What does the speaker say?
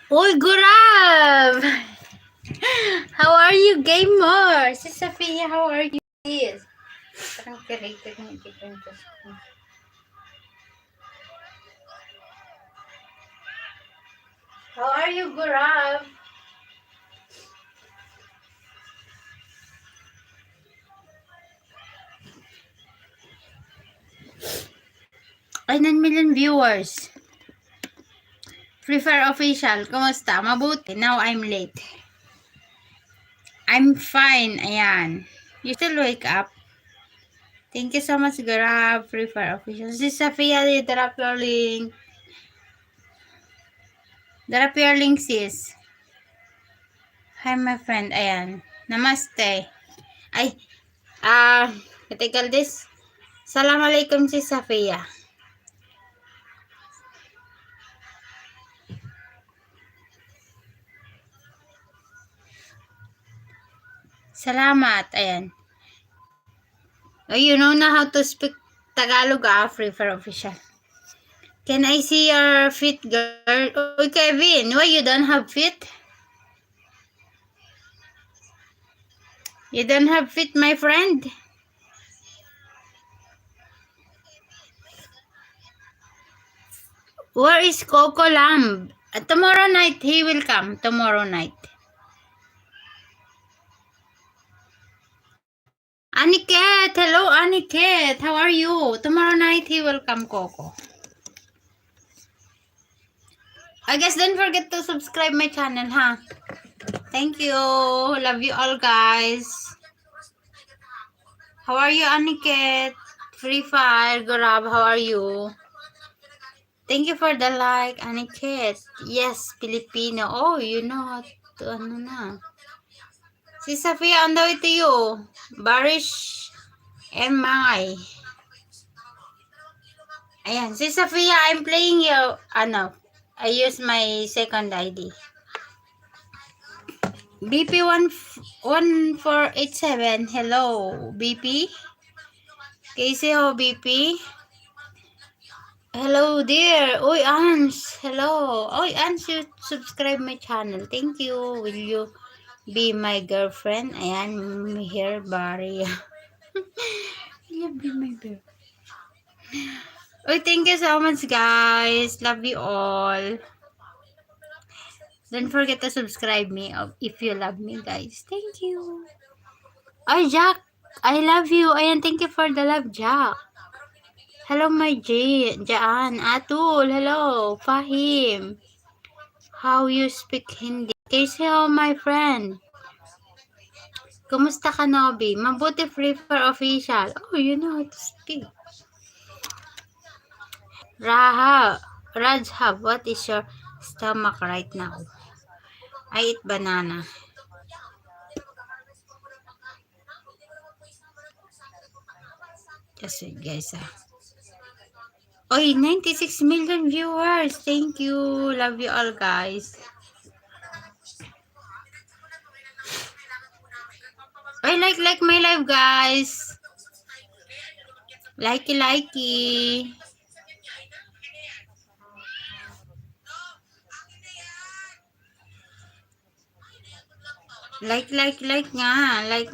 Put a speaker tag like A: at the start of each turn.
A: Uy, Gurav! How are you, gamer? Si Sophia, how are you? Yes. Parang created ng different. How are you, Gurav? Ay, 9 million viewers. Free Fire Official, kumusta? Mabuti. Now I'm late. I'm fine. Ayan. You still wake up? Thank you so much, Gurav. Free Fire Official. Si Sophia, drop your link. Drop your link, sis. Hi, my friend. Ayan. Namaste. Ay, critical this. Assalamualaikum, si Sophia. Salamat. Ayan. Oh, you know na how to speak Tagalog, Free Fire Official. Can I see your feet, girl? Oh, Kevin, why you don't have feet? You don't have feet, my friend? Where is Coco Lamb? Tomorrow night, he will come. Tomorrow night. Aniket! Hello, Aniket! How are you? Tomorrow night, he will come, Coco. I guess don't forget to subscribe my channel, huh? Thank you. Love you all, guys. How are you, Aniket? Free Fire, Gurab, how are you? Thank you for the like, Aniket. Yes, Filipino. Oh, you know how to, ano na. Si Safia, on the way to you. Barish and Mangay. Ayan, si Safia, I'm playing you, I use my second ID. BP1487, hello, BP? Casey ho, BP? Hello dear. Uy, Ans. Hello. Uy, Ans, you subscribe my channel. Thank you. Will you be my girlfriend? Ayan, here, Barry. Will you be my girlfriend? Uy, thank you so much, guys. Love you all. Don't forget to subscribe me if you love me, guys. Thank you. Ay, Jack. I love you. Ayan, thank you for the love, Jack. Hello, my Jaan. Atul. Hello. Fahim. How you speak Hindi? Casey, how my friend? Kumusta ka, Nobi? Mabuti Free Fire Official. Oh, you know how to speak. Rajhab, what is your stomach right now? I eat banana. Just wait, guys. Oy, 96 million viewers. Thank you. Love you all, guys. Oy, like my live, guys. Likey. Like nga. Like.